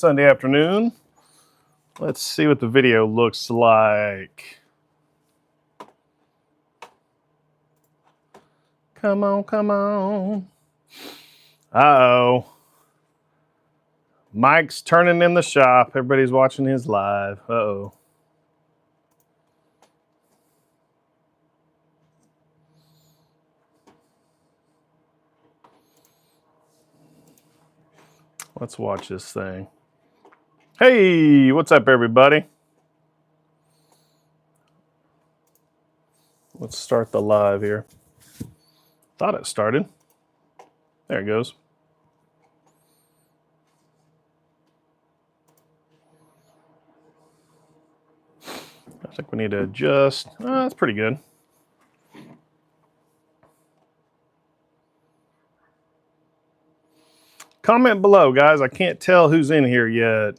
Sunday afternoon. Let's see what the video looks like. Come on, come on. Uh-oh. Mike's turning in the shop. Everybody's watching his live. Uh-oh. Let's watch this thing. Hey, what's up, everybody? Let's start the live here. Thought it started. There it goes. I think we need to adjust. That's pretty good. Comment below, guys. I can't tell who's in here yet.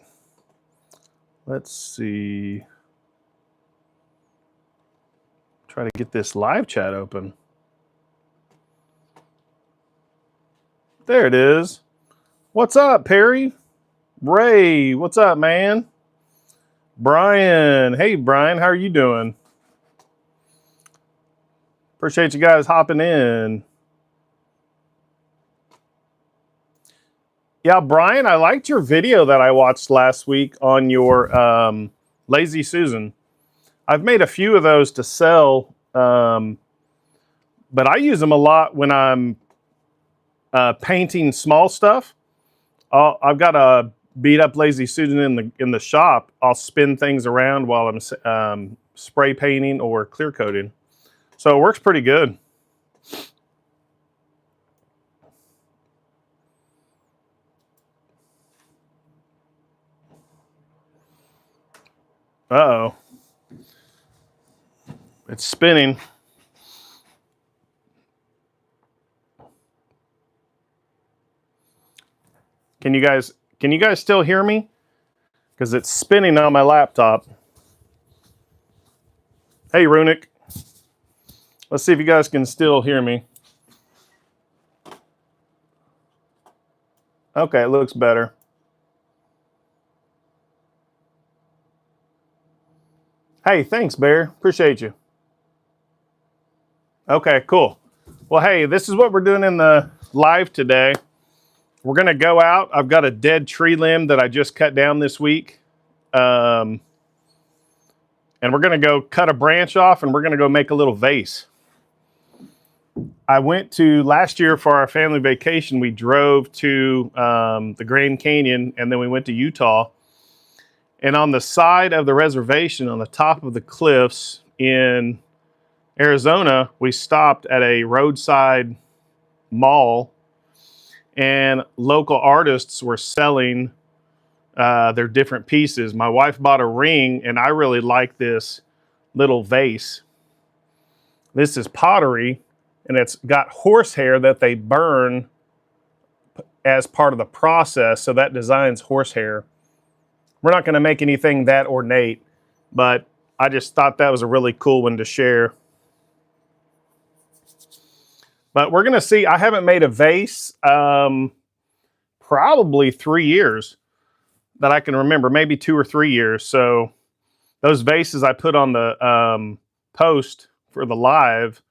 Let's see. Try to get this live chat open. There it is. What's up, Perry? Ray, what's up, man? Brian. Hey, Brian, how are you doing? Appreciate you guys hopping in. Yeah, Brian, I liked your video that I watched last week on your Lazy Susan. I've made a few of those to sell, but I use them a lot when I'm painting small stuff. I've got a beat up Lazy Susan in the shop. I'll spin things around while I'm spray painting or clear coating. So it works pretty good. Uh-oh. It's spinning. Can you guys still hear me? Because it's spinning on my laptop. Hey, Runic. Let's see if you guys can still hear me. Okay, it looks better. Hey, thanks, Bear. Appreciate you. Okay, cool. Well, hey, this is what we're doing in the live today. We're going to go out. I've got a dead tree limb that I just cut down this week. And we're going to go cut a branch off and we're going to go make a little vase. I went to last year for our family vacation. We drove to the Grand Canyon and then we went to Utah. And on the side of the reservation, on the top of the cliffs in Arizona, we stopped at a roadside mall and local artists were selling their different pieces. My wife bought a ring and I really like this little vase. This is pottery and it's got horsehair that they burn as part of the process. So that designs horsehair. We're not going to make anything that ornate, but I just thought that was a really cool one to share. But we're going to see, I haven't made a vase probably 3 years that I can remember, maybe 2 or 3 years. So those vases I put on the post for the live,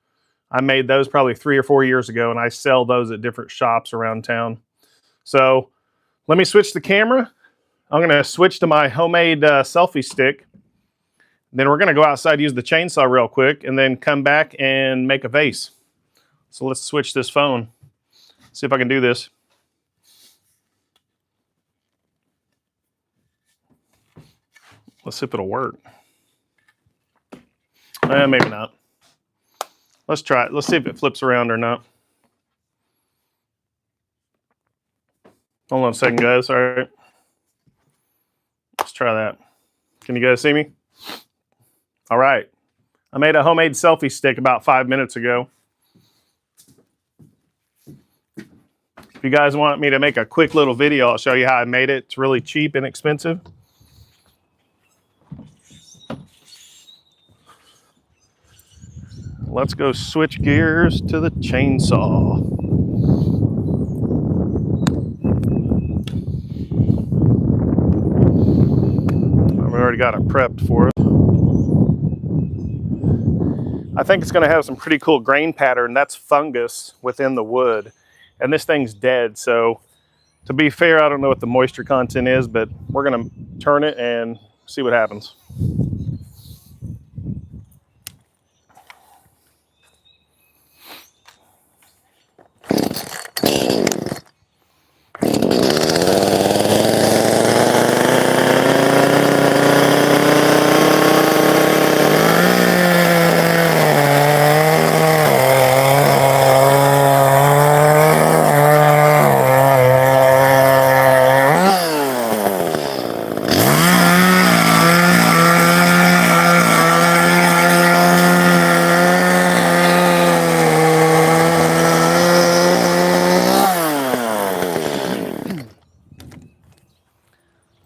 I made those probably 3 or 4 years ago, and I sell those at different shops around town. So let me switch the camera. I'm going to switch to my homemade selfie stick. Then we're going to go outside, use the chainsaw real quick, and then come back and make a vase. So let's switch this phone. See if I can do this. Let's see if it'll work. Maybe not. Let's try it. Let's see if it flips around or not. Hold on a second, guys. All right. Let's try that. Can you guys see me? All right. I made a homemade selfie stick about 5 minutes ago. If you guys want me to make a quick little video, I'll show you how I made it. It's really cheap and inexpensive. Let's go switch gears to the chainsaw. got it prepped for us. I think it's going to have some pretty cool grain pattern. That's fungus within the wood. And this thing's dead. So to be fair, I don't know what the moisture content is, but we're going to turn it and see what happens.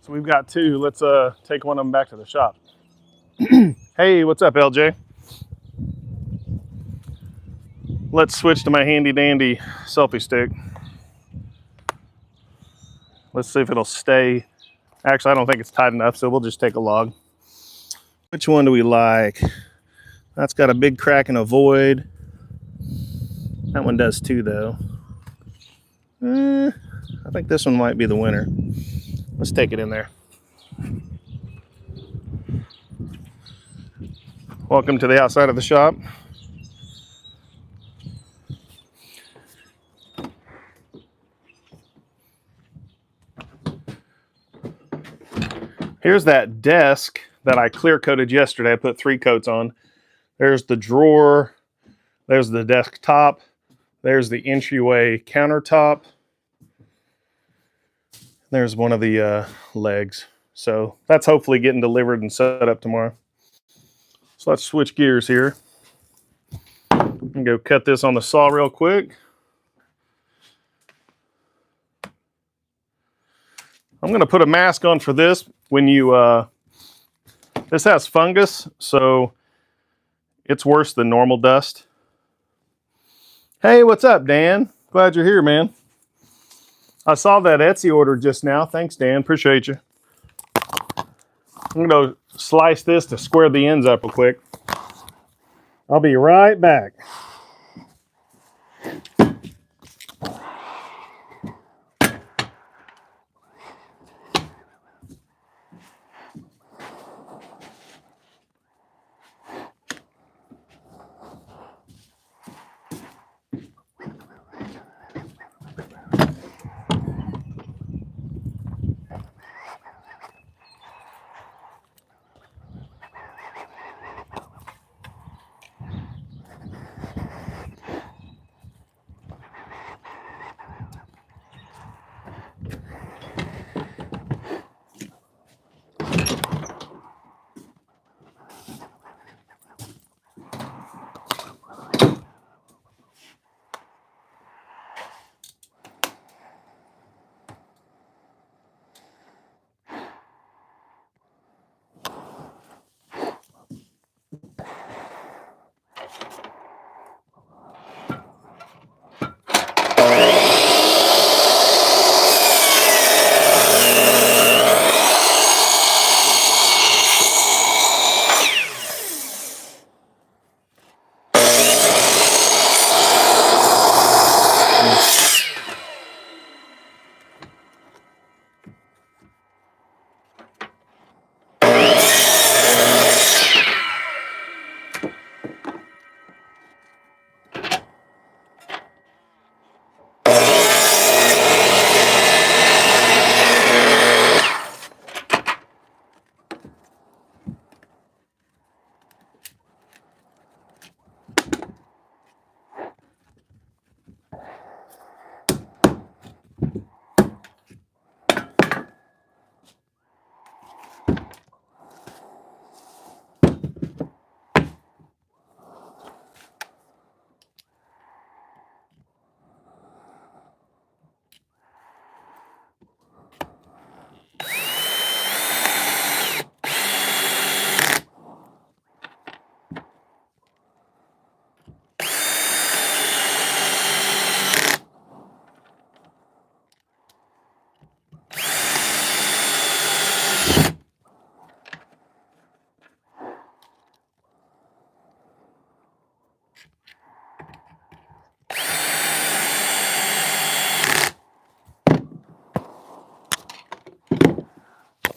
So we've got two. Let's take one of them back to the shop. Hey, what's up, LJ? Let's switch to my handy dandy selfie stick. Let's see if it'll stay. Actually, I don't think it's tight enough, so we'll just take a log. Which one do we like? That's got a big crack and a void. That one does too, though. I think this one might be the winner. Let's take it in there. Welcome to the outside of the shop. Here's that desk that I clear coated yesterday. I put 3 coats on. There's the drawer. There's the desktop. There's the entryway countertop. There's one of the legs. So that's hopefully getting delivered and set up tomorrow. So let's switch gears here. And go cut this on the saw real quick. I'm going to put a mask on for this. When you, this has fungus, so it's worse than normal dust. Hey, what's up, Dan? Glad you're here, man. I saw that Etsy order just now. Thanks, Dan. Appreciate you. I'm going to slice this to square the ends up real quick. I'll be right back.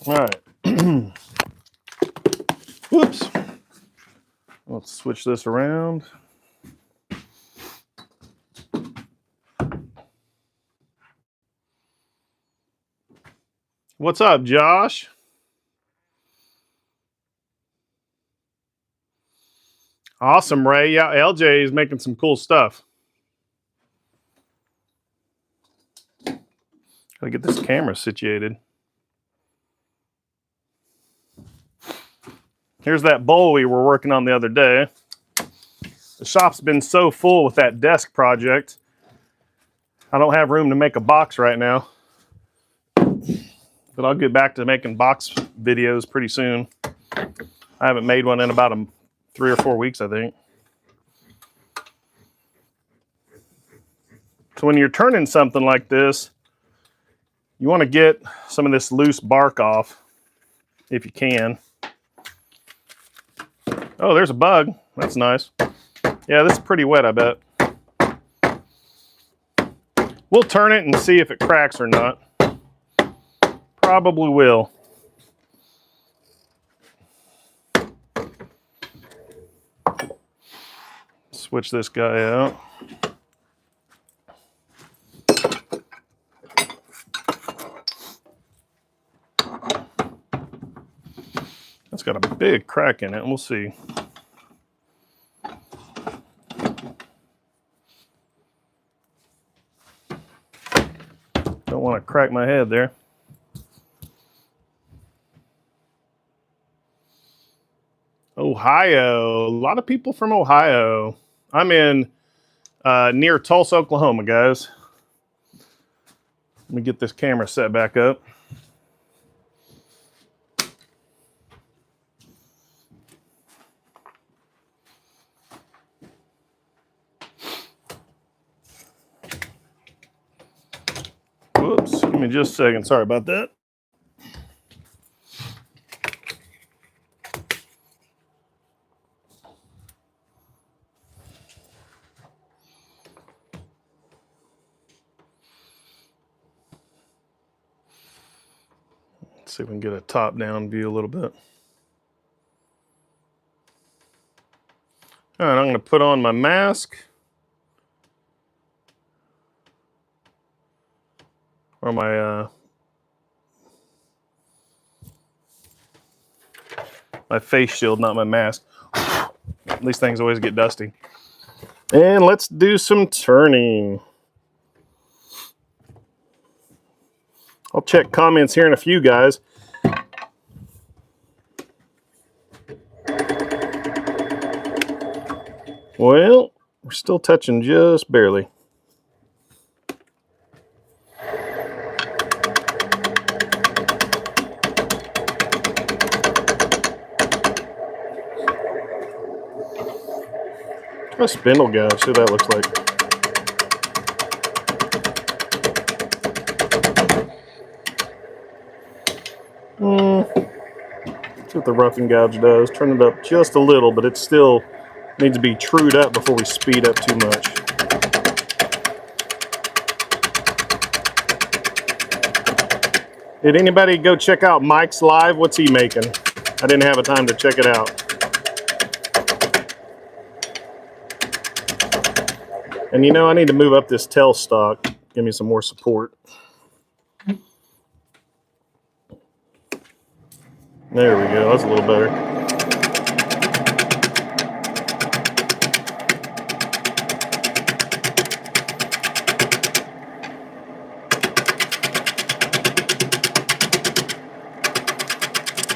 All right. Whoops. Let's switch this around. What's up, Josh? Awesome, Ray. Yeah, LJ is making some cool stuff. Gotta get this camera situated. Here's that bowl we were working on the other day. The shop's been so full with that desk project. I don't have room to make a box right now. But I'll get back to making box videos pretty soon. I haven't made one in about 3 or 4 weeks, I think. So when you're turning something like this, you want to get some of this loose bark off, if you can. Oh, there's a bug. That's nice. Yeah, this is pretty wet, I bet. We'll turn it and see if it cracks or not. Probably will. Switch this guy out. That's got a big crack in it. We'll see. Don't want to crack my head there. Ohio. A lot of people from Ohio. I'm in near Tulsa, Oklahoma, guys. Let me get this camera set back up. Whoops, give me just a second. Sorry about that. Let's see if we can get a top-down view a little bit. All right, I'm going to put on my mask. Or my face shield, not my mask. These things always get dusty. And let's do some turning. I'll check comments here in a few, guys. Well, we're still touching just barely. A spindle gouge, see what that looks like. See what the roughing gouge does. Turn it up just a little, but it still needs to be trued up before we speed up too much. Did anybody go check out Mike's live? What's he making? I didn't have a time to check it out. And you know, I need to move up this tailstock, give me some more support. There we go, that's a little better.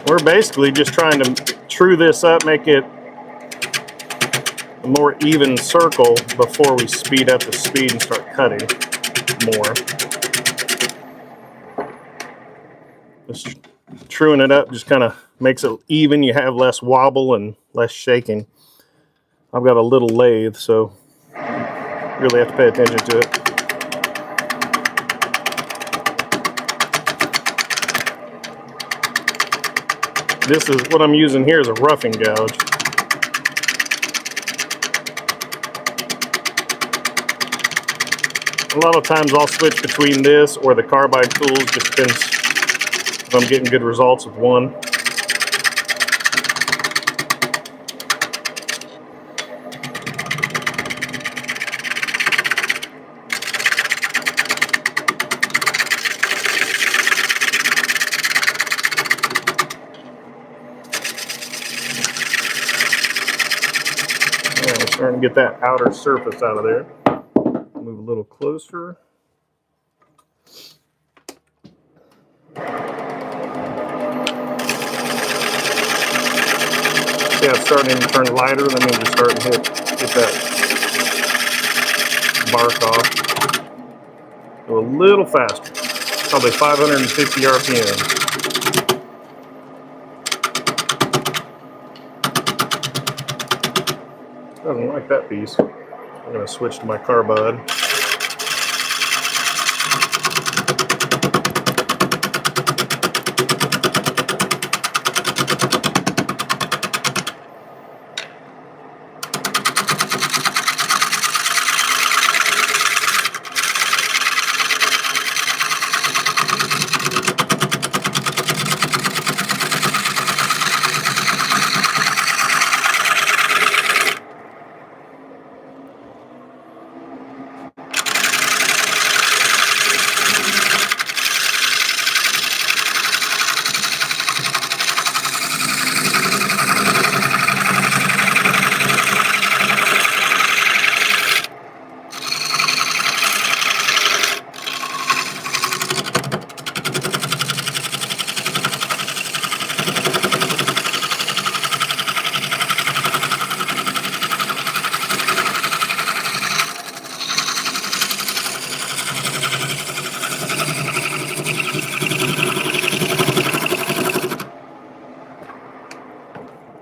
We're basically just trying to true this up, make it a more even circle before we speed up the speed and start cutting more. Just truing it up just kind of makes it even. You have less wobble and less shaking. I've got a little lathe, so really have to pay attention to it. This is what I'm using here is a roughing gouge. A lot of times I'll switch between this or the carbide tools, just depends if I'm getting good results with one. I'm starting to get that outer surface out of there. Move a little closer. Yeah, it's starting to turn lighter. That means you're starting to get that bark off. Go a little faster, probably 550 RPM. Doesn't like that piece. I'm going to switch to my carbide.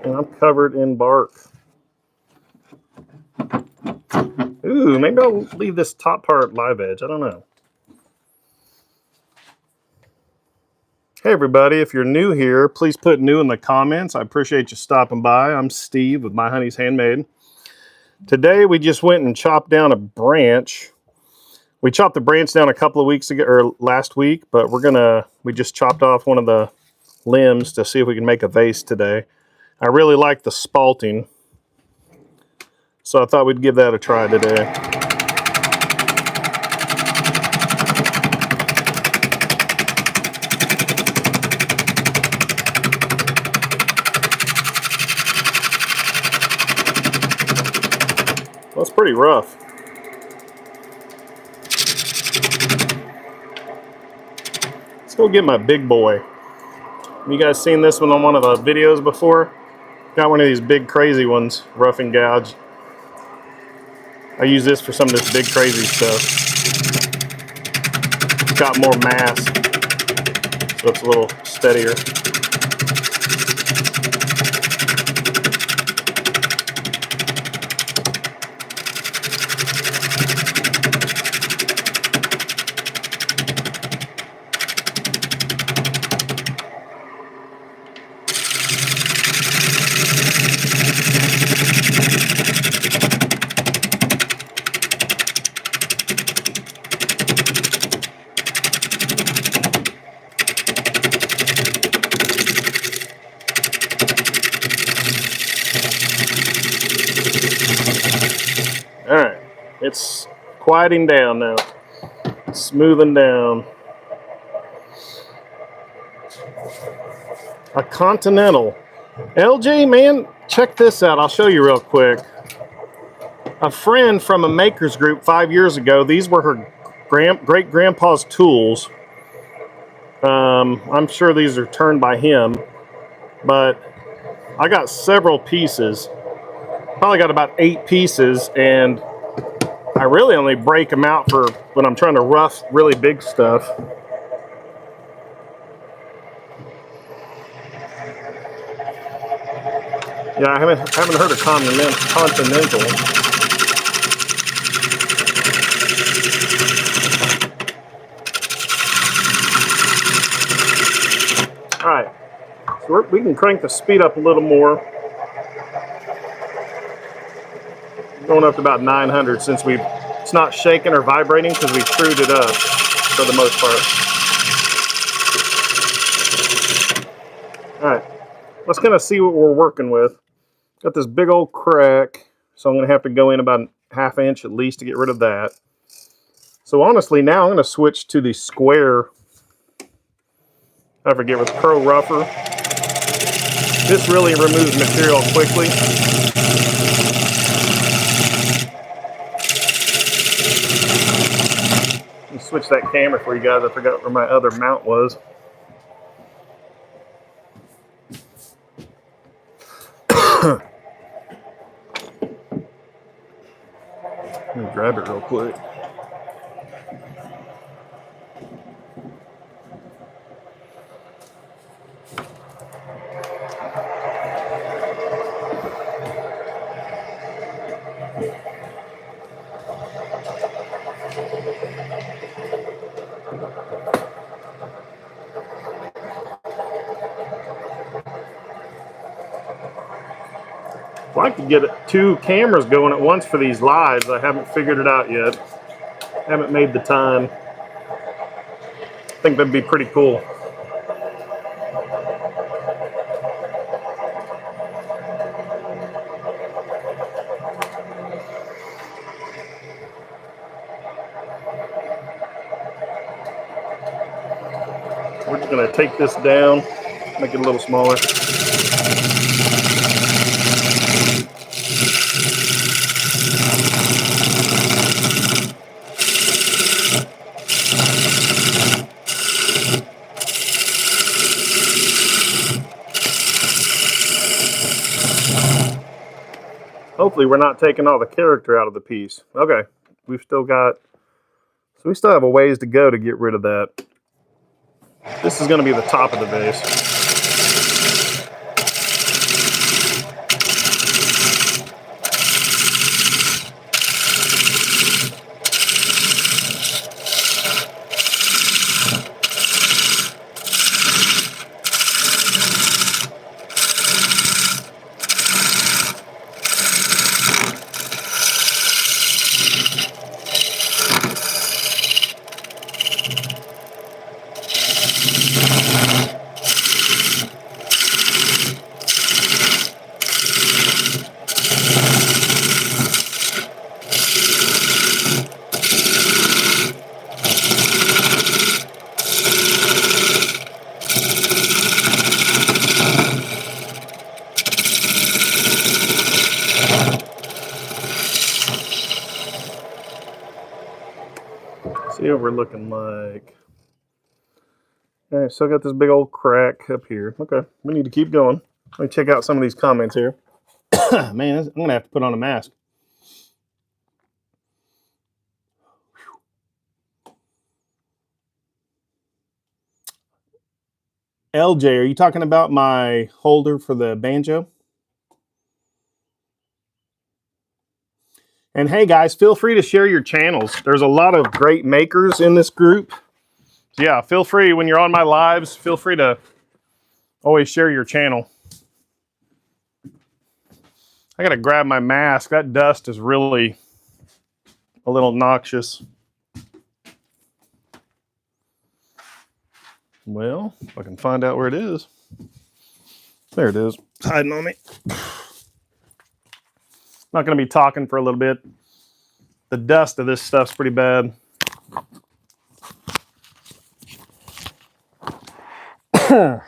And I'm covered in bark. Ooh, maybe I'll leave this top part live edge. I don't know. Hey everybody, if you're new here, please put new in the comments. I appreciate you stopping by. I'm Steve with My Honey's Handmade. Today we just went and chopped down a branch. We chopped the branch down a couple of weeks ago, or last week, but we just chopped off one of the limbs to see if we can make a vase today. I really like the spalting, so I thought we'd give that a try today. Well, it's pretty rough. Let's go get my big boy. You guys seen this one on one of the videos before? Got one of these big crazy ones, rough and gouge. I use this for some of this big crazy stuff. It's got more mass, so it's a little steadier. Alright, it's quieting down now. It's smoothing down. A Continental. LJ, man, check this out. I'll show you real quick. A friend from a maker's group 5 years ago, these were her great-grandpa's tools. I'm sure these are turned by him, but I got several pieces. Probably got about 8 pieces, and I really only break them out for when I'm trying to rough really big stuff. Yeah, I haven't heard of Continental. All right, so we can crank the speed up a little more. Going up to about 900 since it's not shaking or vibrating because we screwed it up for the most part. All right, let's kind of see what we're working with. Got this big old crack, so I'm going to have to go in about a ½ inch at least to get rid of that. So honestly, now I'm going to switch to the square. I forget, with Pro Rougher. This really removes material quickly. Let me switch that camera for you guys. I forgot where my other mount was. Let me grab it real quick. I'd like to get 2 cameras going at once for these lives. I haven't figured it out yet. Haven't made the time. I think that'd be pretty cool. We're just going to take this down, make it a little smaller. Hopefully we're not taking all the character out of the piece. Okay, we've still got, so we still have a ways to go to get rid of that. This is going to be the top of the vase. See what we're looking like. All right, so I got this big old crack up here. Okay, we need to keep going. Let me check out some of these comments here. Man, I'm going to have to put on a mask. LJ, are you talking about my holder for the banjo? And hey guys, feel free to share your channels. There's a lot of great makers in this group. So yeah, feel free when you're on my lives, feel free to always share your channel. I gotta grab my mask. That dust is really a little noxious. Well, if I can find out where it is. There it is. It's hiding on me. Not going to be talking for a little bit. The dust of this stuff's pretty bad. All right.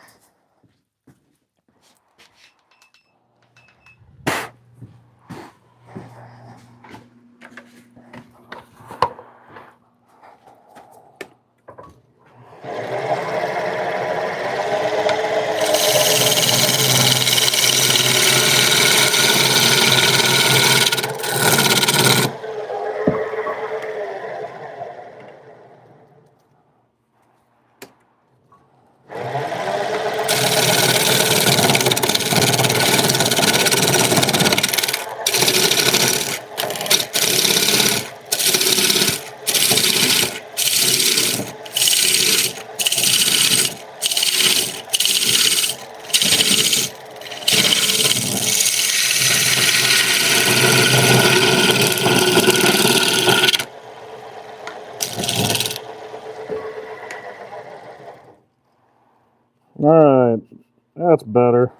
That's better.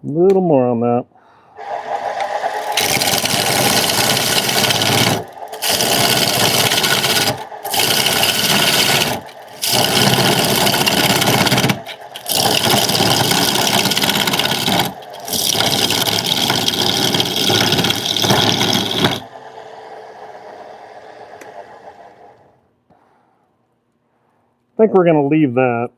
A little more on that. I think we're going to leave that.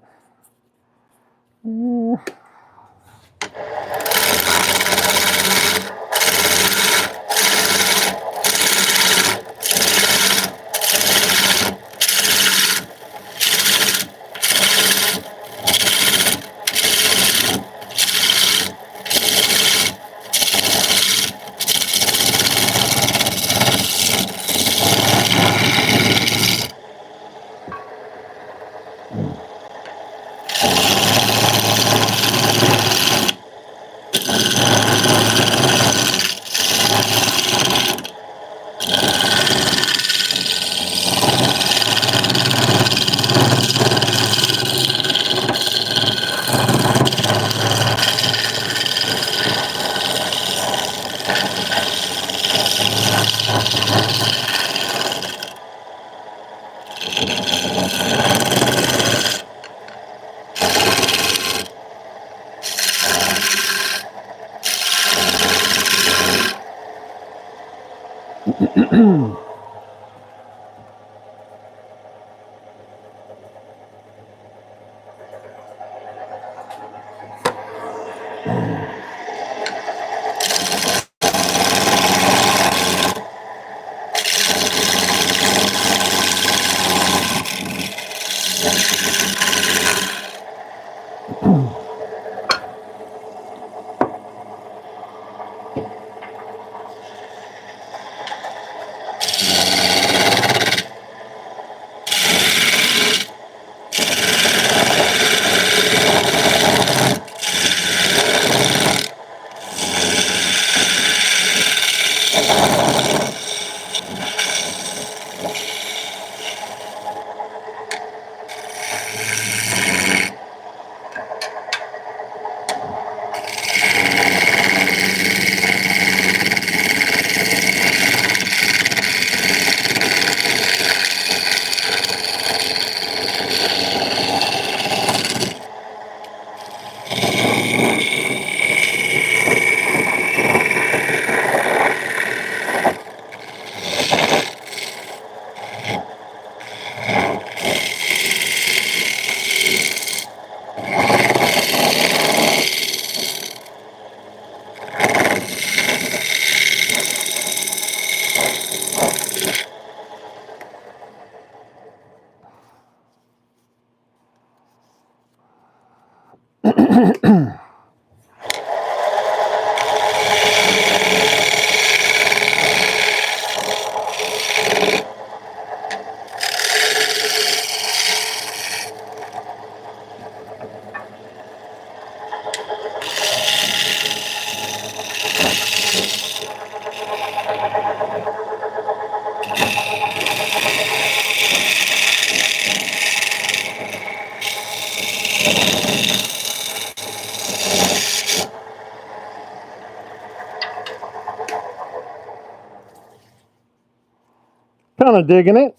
kind of digging it.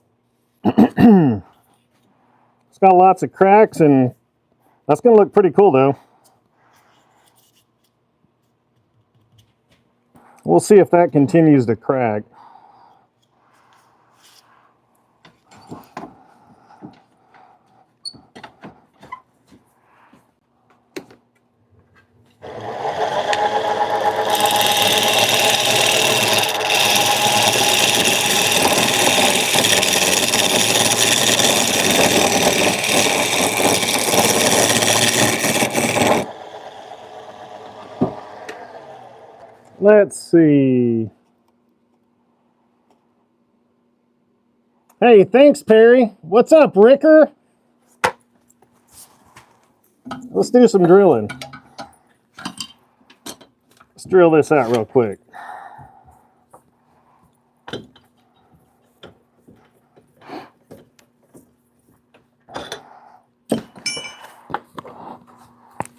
It's got lots of cracks, and that's going to look pretty cool though. We'll see if that continues to crack. Let's see. Hey, thanks, Perry. What's up, Ricker? Let's do some drilling. Let's drill this out real quick.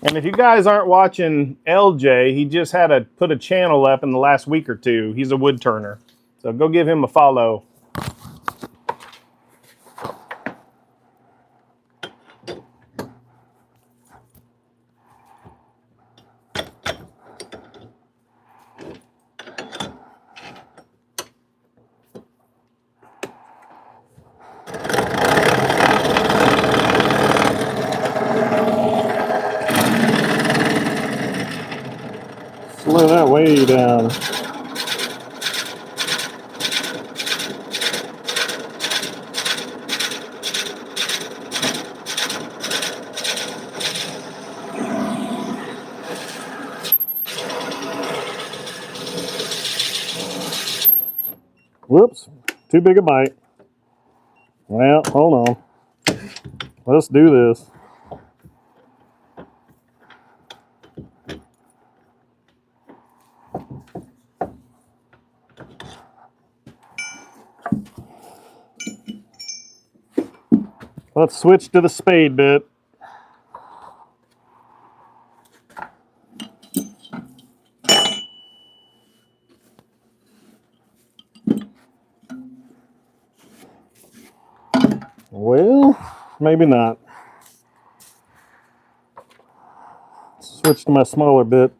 And if you guys aren't watching LJ, he just had to put a channel up in the last week or two. He's a wood turner. So go give him a follow. Slow that way down. Whoops, too big a bite. Well, hold on. Let's do this. Let's switch to the spade bit. Well, maybe not. Switch to my smaller bit.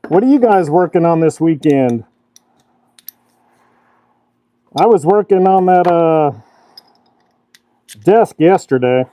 What are you guys working on this weekend? I was working on that desk yesterday.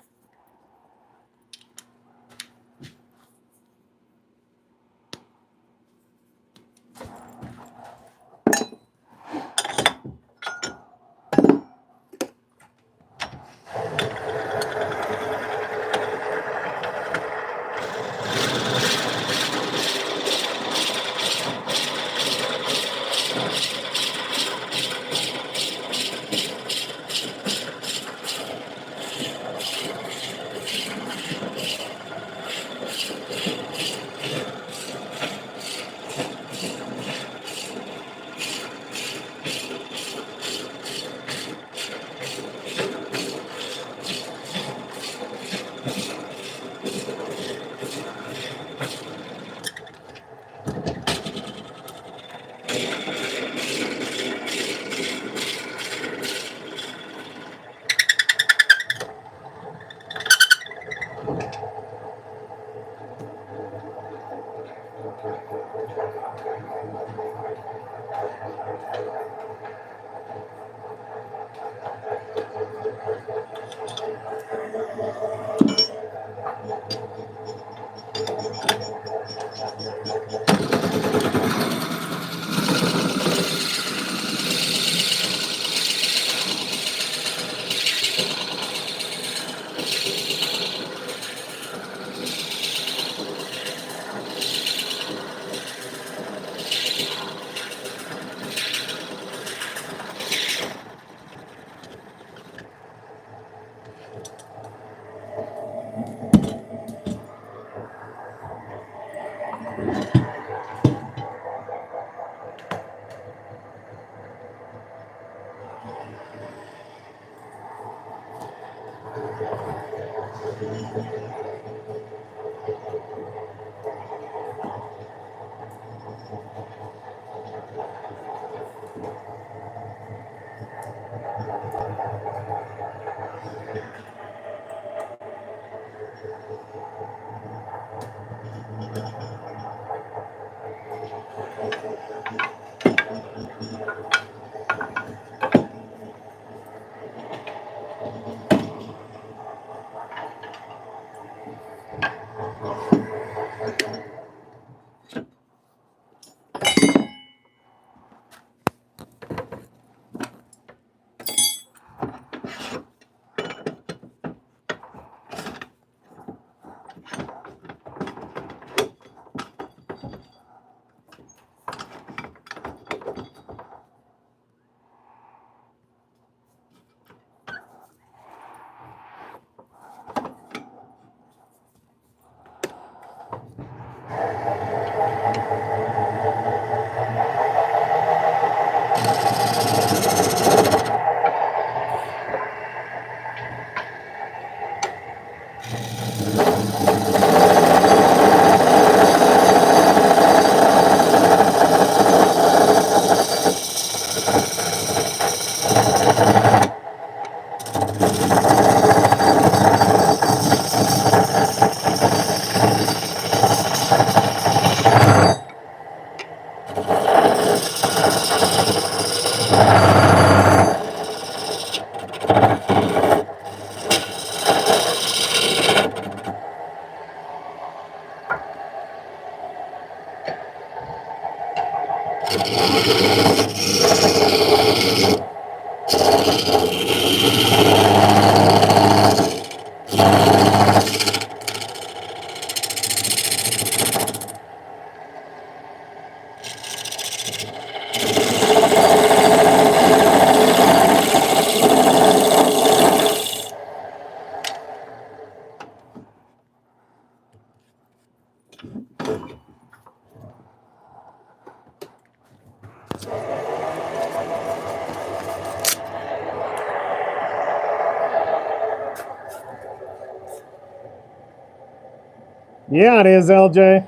Yeah, it is, LJ.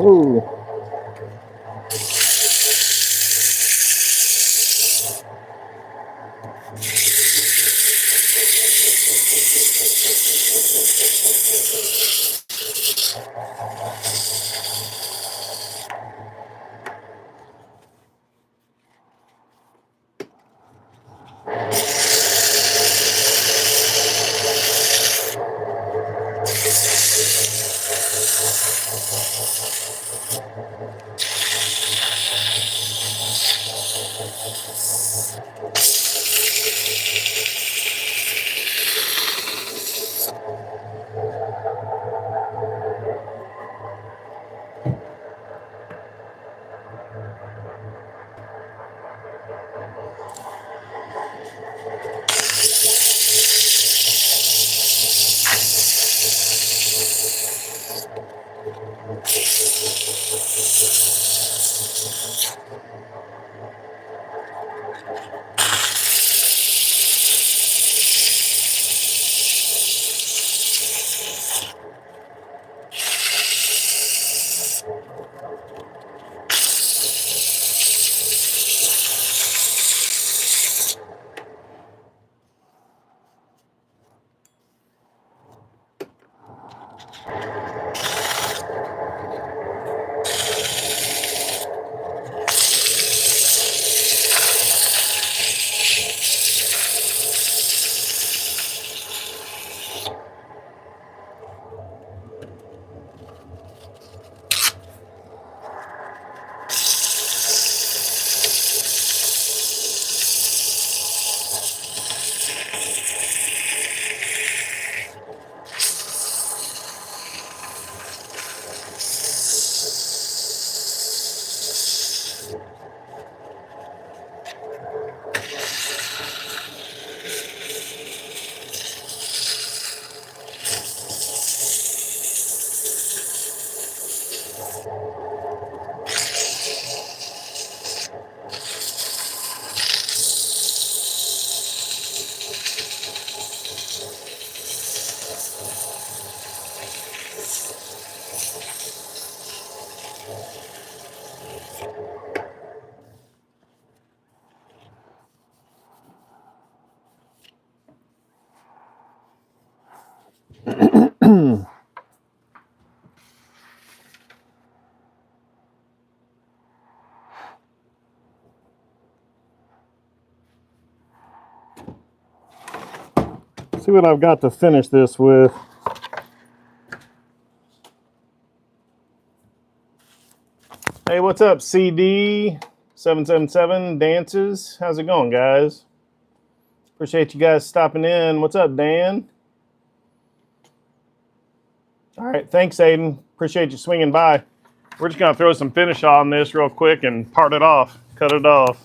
Ooh. See what I've got to finish this with. Hey, what's up, CD777 Dances? How's it going, guys? Appreciate you guys stopping in. What's up, Dan? All right, thanks, Aiden. Appreciate you swinging by. We're just going to throw some finish on this real quick and part it off, cut it off.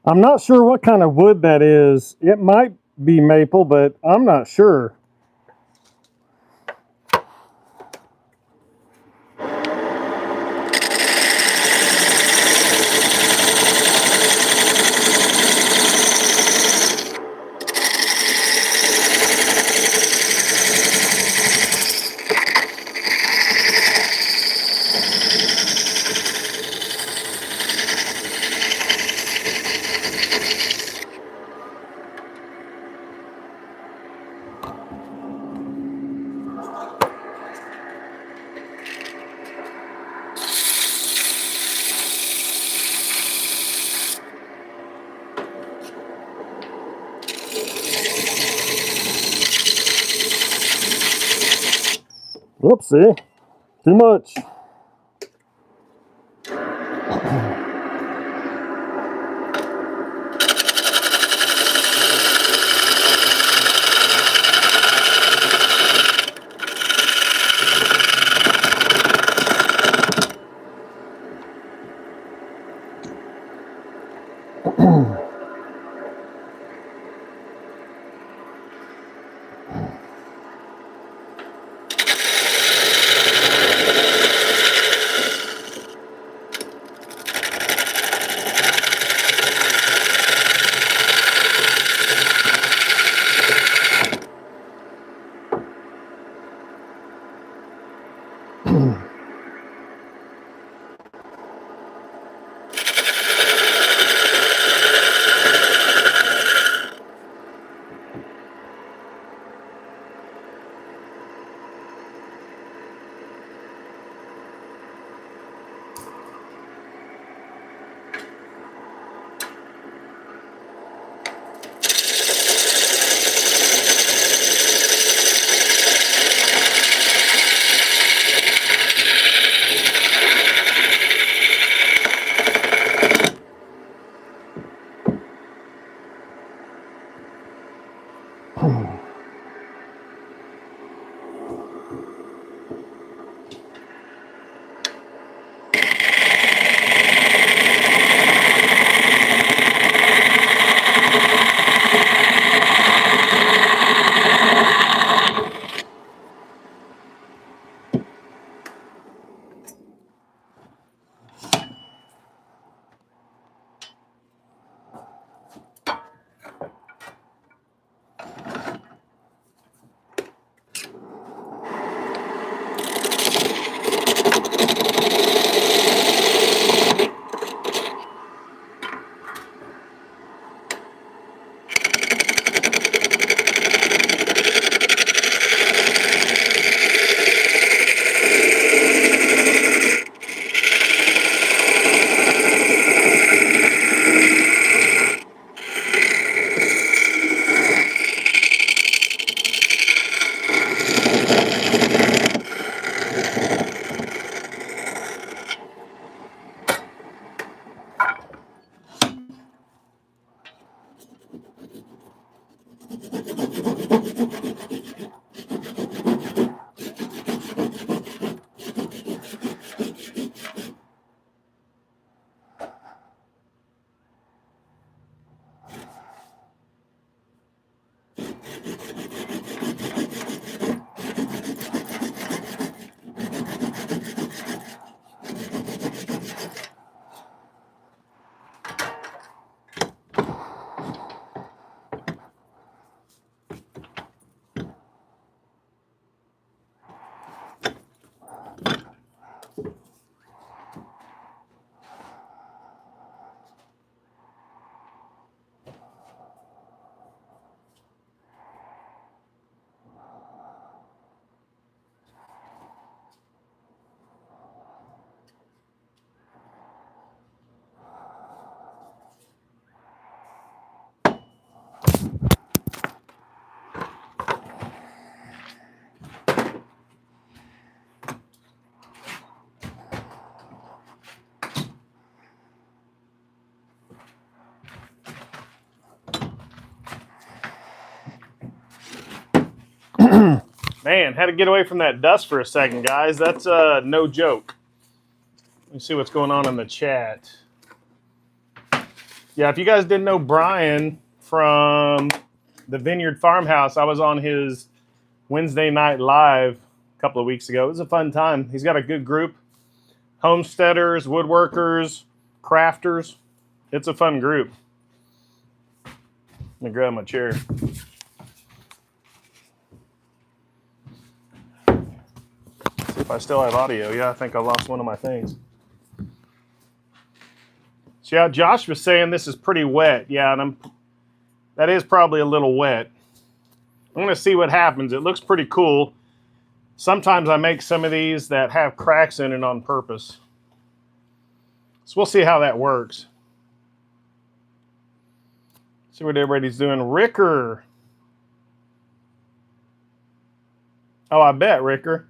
I'm not sure what kind of wood that is. It might be maple, but I'm not sure. Whoopsie. Too much. Man, had to get away from that dust for a second, guys. That's no joke. Let me see what's going on in the chat. Yeah, if you guys didn't know Brian from the Vineyard Farmhouse, I was on his Wednesday night live a couple of weeks ago. It was a fun time. He's got a good group. Homesteaders, woodworkers, crafters. It's a fun group. Let me grab my chair. See if I still have audio. Yeah, I think I lost one of my things. So yeah, Josh was saying this is pretty wet. Yeah, and that is probably a little wet. I'm going to see what happens. It looks pretty cool. Sometimes I make some of these that have cracks in it on purpose. So we'll see how that works. See what everybody's doing. Ricker. Oh, I bet, Ricker.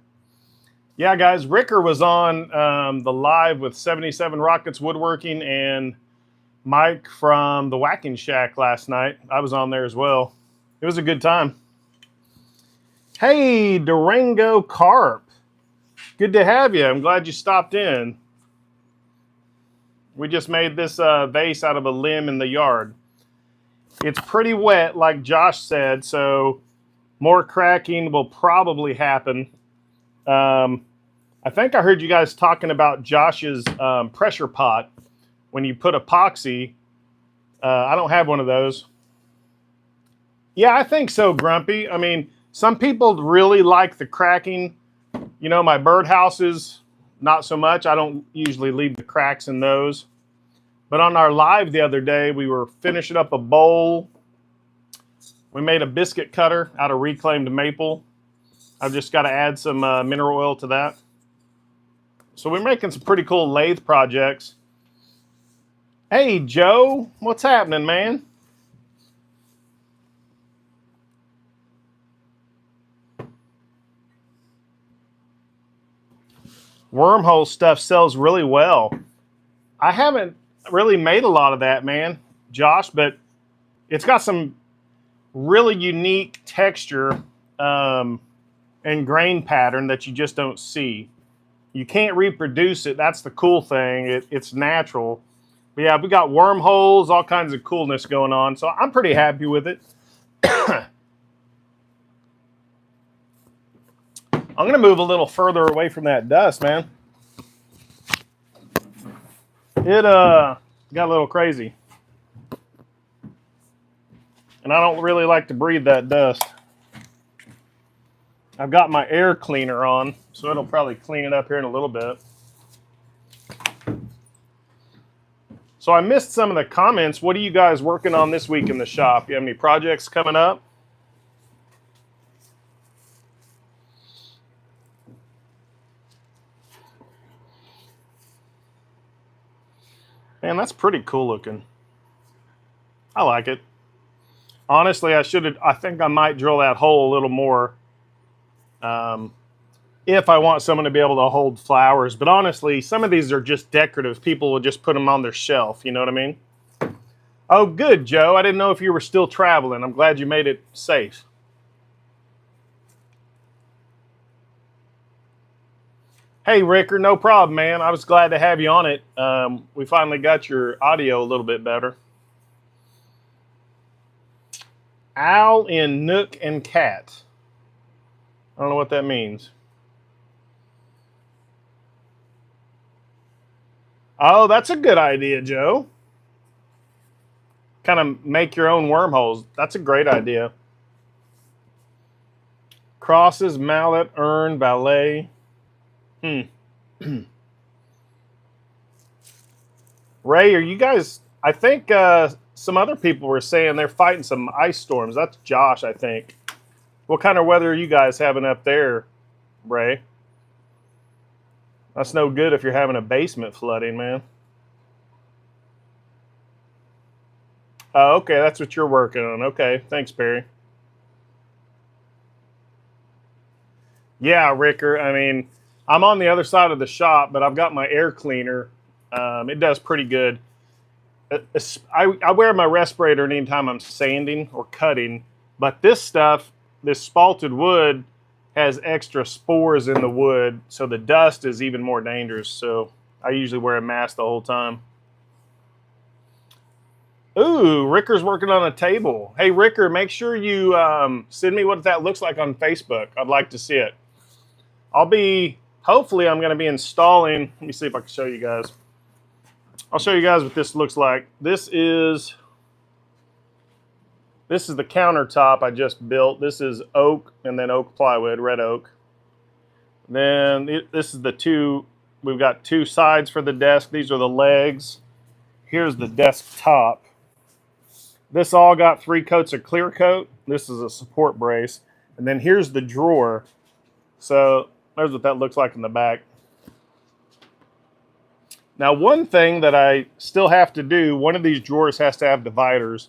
Yeah, guys, Ricker was on the live with 77 Rockets Woodworking and Mike from the Whacking Shack last night. I was on there as well. It was a good time. Hey, Durango Carp. Good to have you. I'm glad you stopped in. We just made this vase out of a limb in the yard. It's pretty wet, like Josh said, so more cracking will probably happen. I think I heard you guys talking about Josh's pressure pot when you put epoxy. I don't have one of those. Yeah, I think so, Grumpy. I mean, some people really like the cracking. You know, my birdhouses, not so much. I don't usually leave the cracks in those. But on our live the other day, we were finishing up a bowl. We made a biscuit cutter out of reclaimed maple. I've just got to add some mineral oil to that. So we're making some pretty cool lathe projects. Hey, Joe, what's happening, man? Wormhole stuff sells really well. I haven't really made a lot of that, man, Josh, but it's got some really unique texture and grain pattern that you just don't see. You can't reproduce it. That's the cool thing. It's natural. But yeah, we got wormholes, all kinds of coolness going on. So I'm pretty happy with it. I'm going to move a little further away from that dust, man. It got a little crazy. And I don't really like to breathe that dust. I've got my air cleaner on, so it'll probably clean it up here in a little bit. So I missed some of the comments. What are you guys working on this week in the shop? You have any projects coming up? Man, that's pretty cool looking. I like it. Honestly, I think I might drill that hole a little more. If I want someone to be able to hold flowers. But honestly, some of these are just decorative. People will just put them on their shelf. You know what I mean? Oh, good, Joe. I didn't know if you were still traveling. I'm glad you made it safe. Hey, Ricker, no problem, man. I was glad to have you on it. We finally got your audio a little bit better. Owl in Nook and Cat. I don't know what that means. Oh, that's a good idea, Joe. Kind of make your own wormholes. That's a great idea. Crosses, mallet, urn, ballet. Ray, are you guys... I think some other people were saying they're fighting some ice storms. That's Josh, I think. What kind of weather are you guys having up there, Ray? That's no good if you're having a basement flooding, man. Oh, okay, that's what you're working on. Okay, thanks, Barry. Yeah, Ricker, I mean, I'm on the other side of the shop, but I've got my air cleaner. It does pretty good. I wear my respirator anytime I'm sanding or cutting, but this stuff, this spalted wood, has extra spores in the wood, so the dust is even more dangerous. So I usually wear a mask the whole time. Ooh, Ricker's working on a table. Hey, Ricker, make sure you send me what that looks like on Facebook. I'd like to see it. Hopefully I'm going to be installing, let me see if I can show you guys. I'll show you guys what this looks like. This is the countertop I just built. This is oak and then oak plywood, red oak. Then this is we've got two sides for the desk. These are the legs. Here's the desk top. This all got 3 coats of clear coat. This is a support brace. And then here's the drawer. So there's what that looks like in the back. Now, one thing that I still have to do, one of these drawers has to have dividers.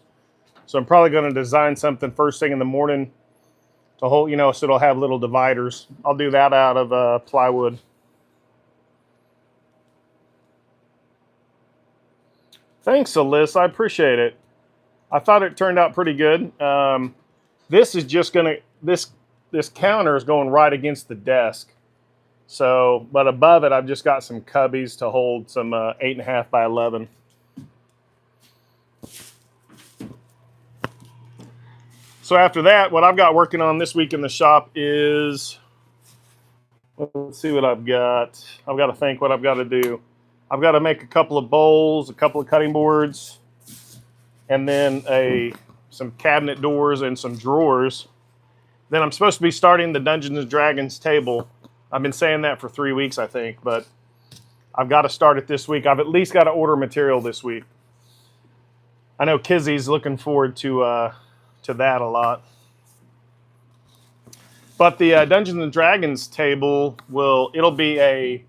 So I'm probably going to design something first thing in the morning to hold, you know, so it'll have little dividers. I'll do that out of plywood. Thanks, Alyssa. I appreciate it. I thought it turned out pretty good. This is just gonna this counter is going right against the desk. So, but above it, I've just got some cubbies to hold some 8.5 by 11. So after that, what I've got working on this week in the shop is, let's see what I've got. I've got to think what I've got to do. I've got to make a couple of bowls, a couple of cutting boards, and then some cabinet doors and some drawers. Then I'm supposed to be starting the Dungeons and Dragons table. I've been saying that for 3 weeks, I think, but I've got to start it this week. I've at least got to order material this week. I know Kizzy's looking forward to that a lot. But the Dungeons and Dragons table it'll be a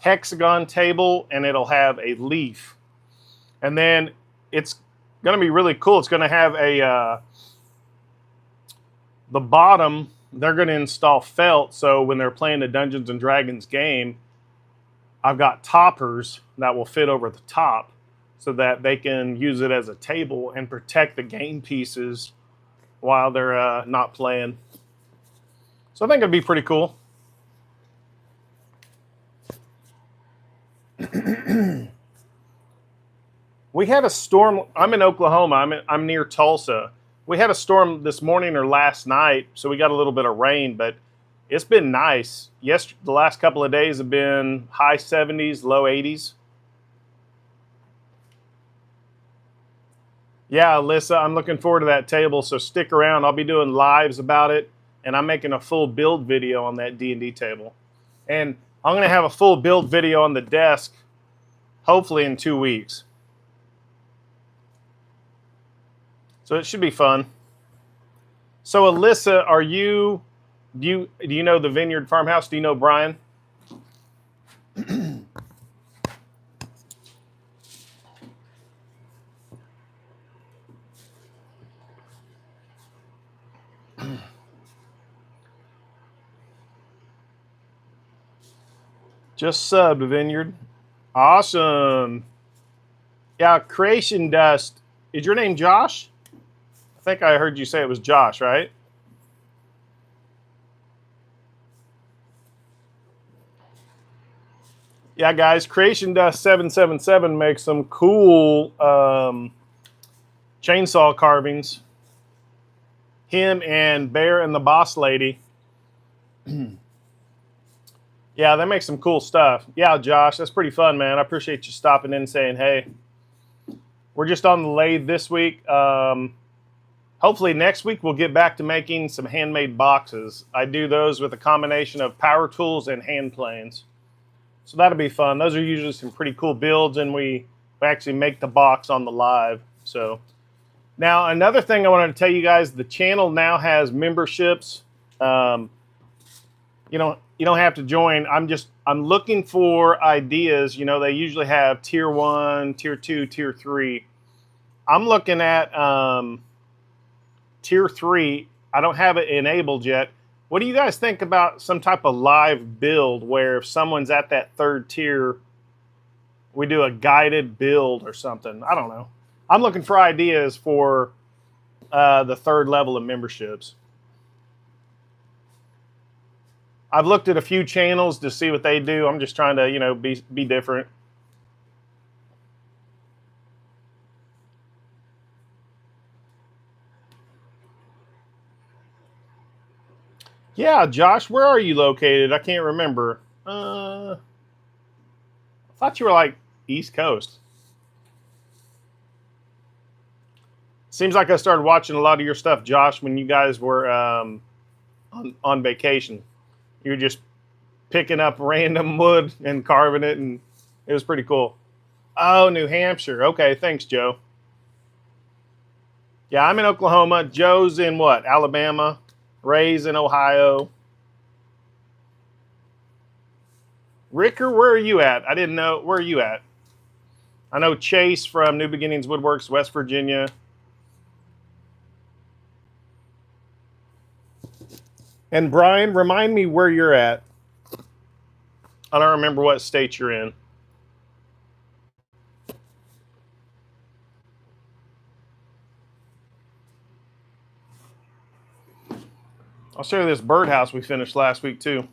hexagon table, and it'll have a leaf. And then it's going to be really cool. It's going to have the bottom, they're going to install felt, so when they're playing the Dungeons and Dragons game, I've got toppers that will fit over the top so that they can use it as a table and protect the game pieces while they're not playing. So I think it'd be pretty cool. We had a storm. I'm in Oklahoma. I'm near Tulsa. We had a storm this morning or last night, so we got a little bit of rain, but it's been nice. The last couple of days have been high 70s, low 80s. Yeah, Alyssa, I'm looking forward to that table, so stick around. I'll be doing lives about it, and I'm making a full build video on that D&D table. And I'm going to have a full build video on the desk, hopefully in 2 weeks. So it should be fun. So Alyssa, do you know the Vineyard Farmhouse? Do you know Brian? Just subbed, Vineyard. Awesome. Yeah, Creation Dust. Is your name Josh? I think I heard you say it was Josh, right? Yeah, guys, Creation Dust 777 makes some cool chainsaw carvings. Him and Bear and the Boss Lady. Yeah, they make some cool stuff. Yeah, Josh, that's pretty fun, man. I appreciate you stopping in and saying, hey. We're just on the lathe this week. Hopefully next week we'll get back to making some handmade boxes. I do those with a combination of power tools and hand planes. So that'll be fun. Those are usually some pretty cool builds, and we actually make the box on the live. So now another thing I wanted to tell you guys, the channel now has memberships. You don't have to join. I'm looking for ideas. You know, they usually have tier 1, tier 2, tier 3. I'm looking at tier 3. I don't have it enabled yet. What do you guys think about some type of live build where if someone's at that third tier, we do a guided build or something? I don't know. I'm looking for ideas for the third level of memberships. I've looked at a few channels to see what they do. I'm just trying to, you know, be different. Yeah, Josh, where are you located? I can't remember. I thought you were like East Coast. Seems like I started watching a lot of your stuff, Josh, when you guys were on vacation. You were just picking up random wood and carving it, and it was pretty cool. Oh, New Hampshire. Okay, thanks, Joe. Yeah, I'm in Oklahoma. Joe's in what? Alabama. Ray's in Ohio. Ricker, where are you at? I didn't know. Where are you at? I know Chase from New Beginnings Woodworks, West Virginia. And Brian, remind me where you're at. I don't remember what state you're in. I'll show you this birdhouse we finished last week too.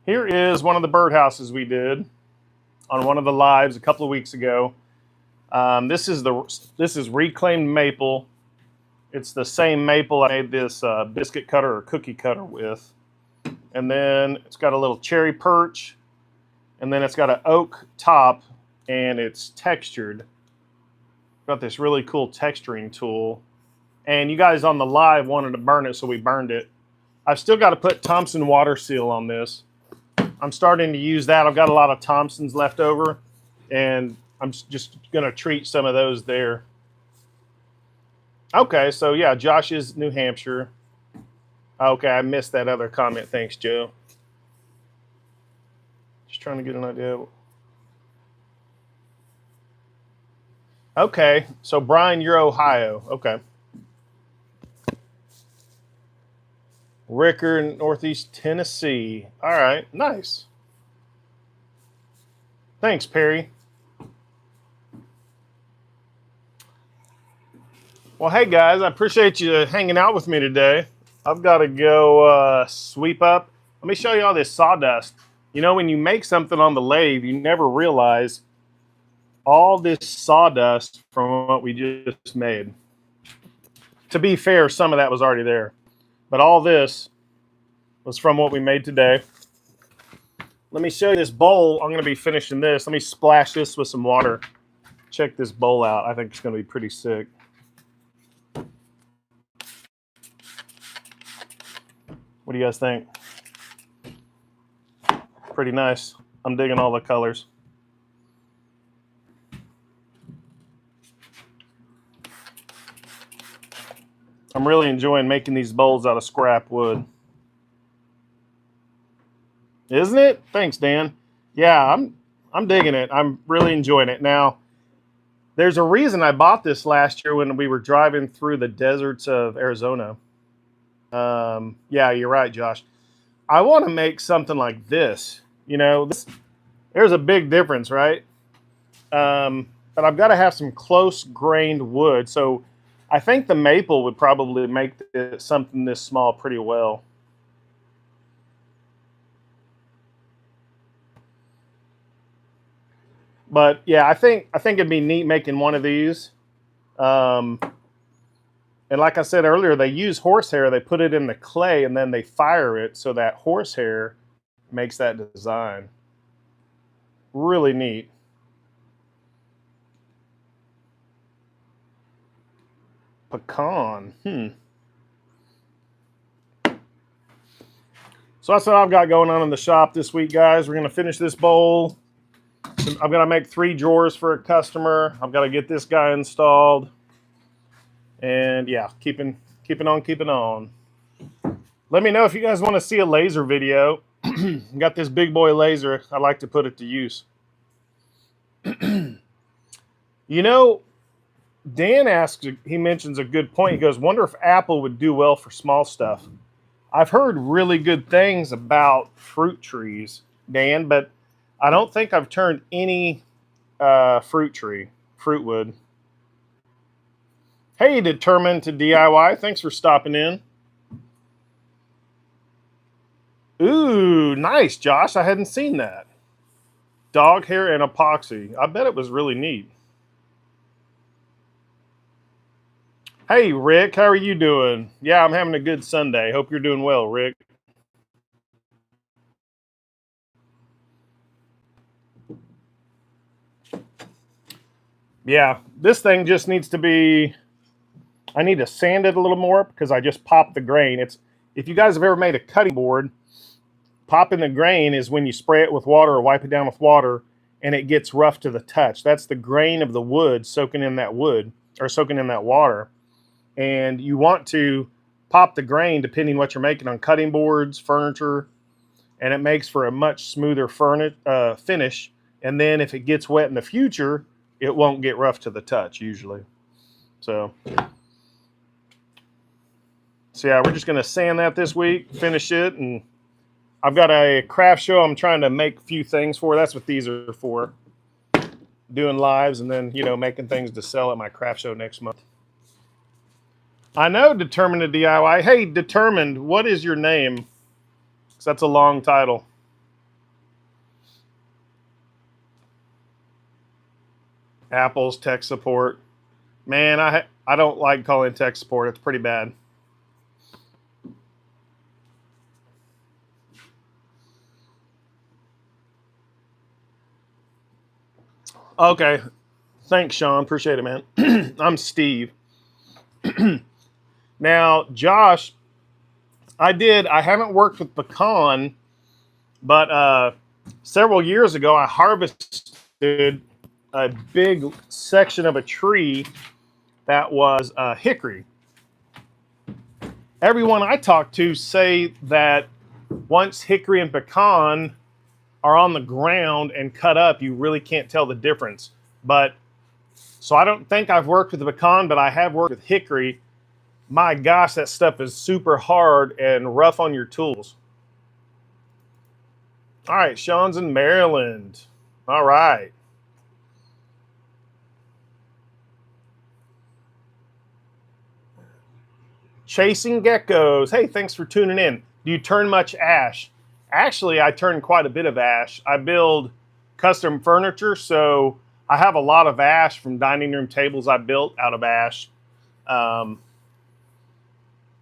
Here is one of the birdhouses we did on one of the lives a couple of weeks ago. This is reclaimed maple. It's the same maple I made this biscuit cutter or cookie cutter with. And then it's got a little cherry perch, and then it's got an oak top, and it's textured. Got this really cool texturing tool. And you guys on the live wanted to burn it, so we burned it. I've still got to put Thompson water seal on this. I'm starting to use that. I've got a lot of Thompsons left over, and I'm just going to treat some of those there. Okay, so yeah, Josh is New Hampshire. Okay, I missed that other comment. Thanks, Joe. Just trying to get an idea. Okay, so Brian, you're Ohio. Okay. Ricker, Northeast Tennessee. All right, nice. Thanks, Perry. Well, hey guys, I appreciate you hanging out with me today. I've got to go sweep up. Let me show you all this sawdust. You know, when you make something on the lathe, you never realize all this sawdust from what we just made. To be fair, some of that was already there. But all this was from what we made today. Let me show you this bowl. I'm going to be finishing this. Let me splash this with some water. Check this bowl out. I think it's going to be pretty sick. What do you guys think? Pretty nice. I'm digging all the colors. I'm really enjoying making these bowls out of scrap wood. Isn't it? Thanks, Dan. Yeah, I'm digging it. I'm really enjoying it. Now, there's a reason I bought this last year when we were driving through the deserts of Arizona. Yeah, you're right, Josh. I want to make something like this. You know, there's a big difference, right? But I've got to have some close-grained wood. So I think the maple would probably make something this small pretty well. But yeah, I think it'd be neat making one of these. And like I said earlier, they use horsehair. They put it in the clay and then they fire it so that horsehair makes that design. Really neat. Pecan. So that's what I've got going on in the shop this week, guys. We're going to finish this bowl. I've got to make 3 drawers for a customer. I've got to get this guy installed. And yeah, keeping on. Let me know if you guys want to see a laser video. Got this big boy laser. I like to put it to use. You know, Dan asks, he mentions a good point. He goes, wonder if Apple would do well for small stuff. I've heard really good things about fruit trees, Dan, but I don't think I've turned any fruit wood. Hey, Determined to DIY, thanks for stopping in. Ooh, nice, Josh. I hadn't seen that. Dog hair and epoxy. I bet it was really neat. Hey, Rick, how are you doing? Yeah, I'm having a good Sunday. Hope you're doing well, Rick. Yeah, this thing just needs to be, I need to sand it a little more because I just popped the grain. If you guys have ever made a cutting board, popping the grain is when you spray it with water or wipe it down with water and it gets rough to the touch. That's the grain of the wood soaking in that water. And you want to pop the grain depending what you're making on cutting boards, furniture, and it makes for a much smoother finish. And then if it gets wet in the future, it won't get rough to the touch usually. So So yeah, we're just gonna sand that this week, finish it, and I've got a craft show I'm trying to make a few things for. That's what these are for. Doing lives and then, you know, making things to sell at my craft show next month. I know, Determined to DIY. Hey, Determined, what is your name? Because that's a long title. Apple's tech support. Man, I don't like calling tech support. It's pretty bad. Okay. Thanks, Sean. Appreciate it, man. I'm Steve. Now, Josh, I haven't worked with pecan, but several years ago, I harvested a big section of a tree that was hickory. Everyone I talk to say that once hickory and pecan are on the ground and cut up, you really can't tell the difference. But so I don't think I've worked with the pecan, but I have worked with hickory. My gosh, that stuff is super hard and rough on your tools. All right, Sean's in Maryland. All right. Chasing geckos. Hey, thanks for tuning in. Do you turn much ash? Actually, I turn quite a bit of ash. I build custom furniture, so I have a lot of ash from dining room tables I built out of ash. But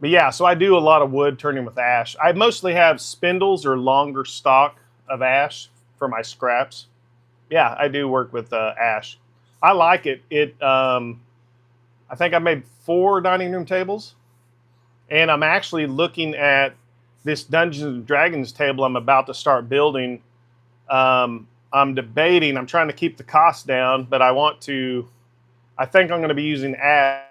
yeah, so I do a lot of wood turning with ash. I mostly have spindles or longer stock of ash for my scraps. Yeah, I do work with ash. I like it. I think I made 4 dining room tables. And I'm actually looking at this Dungeons and Dragons table I'm about to start building. I'm debating, I'm trying to keep the cost down, but I think I'm going to be using ash.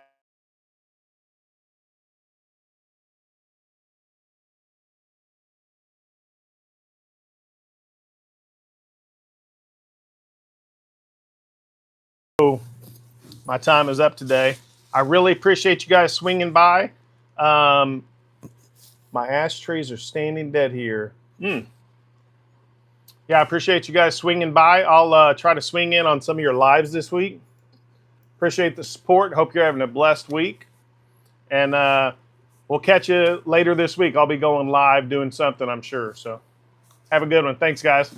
My time is up today. I really appreciate you guys swinging by. My ash trees are standing dead here. Yeah, I appreciate you guys swinging by. I'll try to swing in on some of your lives this week. Appreciate the support. Hope you're having a blessed week. And we'll catch you later this week. I'll be going live doing something, I'm sure. So have a good one. Thanks, guys.